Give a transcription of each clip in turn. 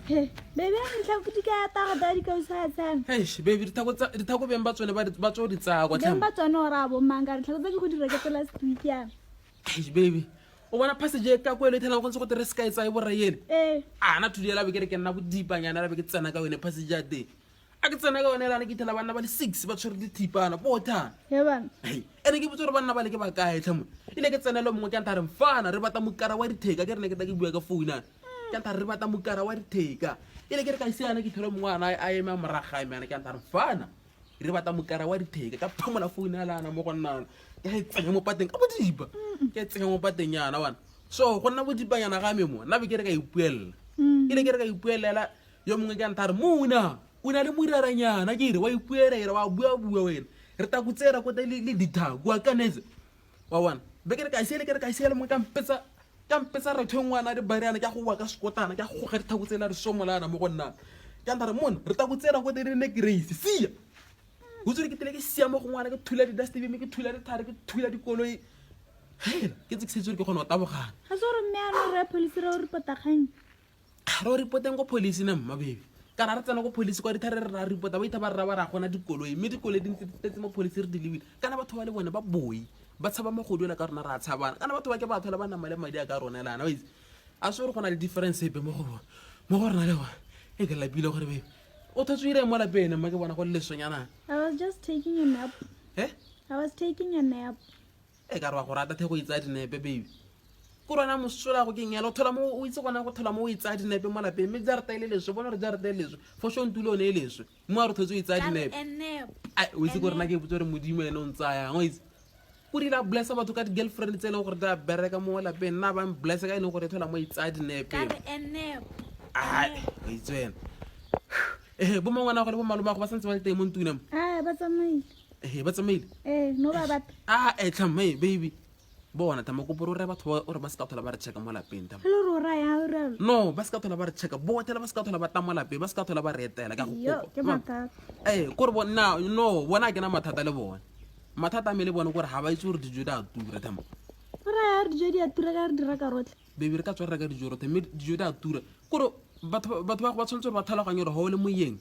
Hey, baby, I'm going to get out of daddy goes hand. Hey, baby, ditako beng ba tsone ba tso di tsaya kwa Then tlhamo. but on or abo manga, tell them who did get last week. Yeah. Hey, baby. O bona passage ka kwa le tela go ntse go tere sky tsa e borra yele. Eh, Na tudela be ke nna go dipanyana ra be ke tsena ka wena passage ya te. A ke tsena ka wena la ne ke tela bana ba le 6 ba tshwere ditipana botha. heaven. Hey, ene ke botse re bana ba le ke ba kae tlhamo. Ile ke tsena le mongwe ke ntare mfana re bata mokara wa ditheka ke rene ke ta ke bua ka phone na. Ke ntare re bata mokara wa ditheka. Ile ke re ka isiana ke thelo mongwana a ema moraga eme ke ntare mfana. Re bata mokara wa ditheka ka phamola phone ya lana mo go nnana. Ke tsenya mo pateng ka bodiba. Ke tsenya mo pateng yana wana. So go nna bodibanyana ga me mo nna be ke re ka ipuella ile ke re ka ipuelela yo mongwe ke ntare mona o na le moraranyana ke re wa ipuela wa bua wena re ta kutsera go le dithaku wa kanetse wa wana be ke re ka isele mo ka mpetsa re thongwana re bariana ke go wa ka skotana ke go ga dithaku tsela re somolana mo go nna ke ntare mona re ta kutsera go le ne grace sia go tsere ke tele ke sia mo go ngwana ke thula di dustbin ke thula di thare ke thula dikoloi hela ke tsekisetse ke gona o tabogana Has or a man or a police or potahan? ro repoteng go police ne mma baby kana re tsena go police kwa dithare re ra repota ba itha ba rra ba ra gona dikoloi mme dikoloi di ntse mo police re dilebile kana batho ba le bone ba boi ba tshaba mogoduela ka rona ra tshabana kana batho ba ke ba thola ba namale madi a ka rona lana wa itse a se re gona le difference epe mo go rena le wa e ke lapile gore baby o thotswire mo lapeng mma ke bona go le lesonyana I was just taking a nap. he I was taking a nap. e ka re wa go rata the go itsa dinepe baby ko rona mosola go kengela o thola mo o itse gona go thola mo o itsa dinepe mo lapeng mme jarata ile leswe bona re jarata ile leswe for sure ntule one ile leswe mo a re thotse o itsa dinepe ai o itse go rena ke botse re modimo ene o ntsaya o itse o dira blessa batho ka di-girlfriend tse e leng gore di a bereka mo lapeng nna ba blessa ka e leng gore e thola mo itsa dinepe ai o itse wena bo mangwana go le bo malomago ba santse ba le teng mo ntuneng Ah, but a maid. ba tsamaile Eh, no, but tlhamme baby bona tama ko boro re batho ore ba se ka thola ba re checka mo lapeng tama hello, Raya. no ba se ka thola ba re checka botela ba se ka thola ba tama lapeng ba se ka thola ba re etela ka Yo, ke mathata. ko re bona no bona ke na mathata le bona mathata a me le bona gore ha ba itse gore dijo da tura tama Raya, the Jody at Turagar Dracarot. baby re ka tswa re ka dijo rote mme dijo da tura kore batho ba go ba tshwanetse ba tlhaloganye gore ha o le moyeng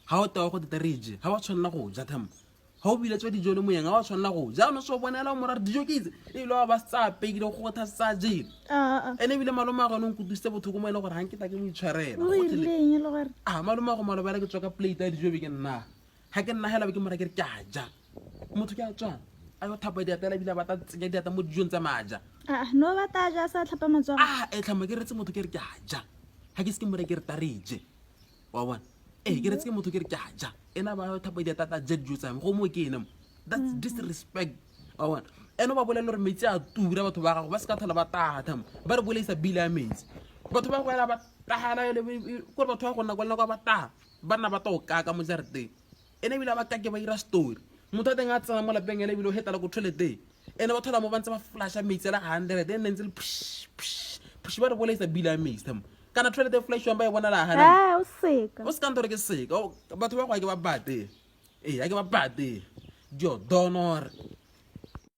ha o tawa go tetarije ha ba tshwanela go ja tama ha o bile tswa dijo le moyeng ha wa tshwanela go ja no so bonela mo ra dijo ke itse e ile wa ba tsa pegile go tha sa jele ene bile maloma ga no nkutuse bothoko mo ile gore ha nkita ke mo itshwarela maloma go malobela ke tswa ka plate ya dijo be ke nna ha ke nna hela be ke mora ke re ke a ja motho ke a tswa a yo thapa diatela bile ba ta tsenya diata mo dijong tsa maja No, but I just had a mazon. e tlhama ke retse motho ke re ke a ja ha ke se ke mora ke re tarije wa bona ke retse ke motho ke re ke a ja ena ba yo thapa diata ta jet juice go mo ke ena that's disrespect wa bona eno ba bolela gore metsi a tura batho ba gago ba se ka thola ba tata ba re boleisa bile ya metsi batho ba go ela ba tagala le ko batho ba go nna kwa nna kwa ba ta ba nna ba to kaka mo jareteng ene bile ba kake ba ira story motho a teng a tsena mo lapeng ele bile o hetala go toileteng ene ba thola mo ba ntse ba flasha metsi la 100 ene ntse le push ba re boleisa bile ya metsi kana toilet flash wa ba e bona la hana O sick. o se ka ntore ke seka batho ba go a ke ba bate a ke ba bate dio donor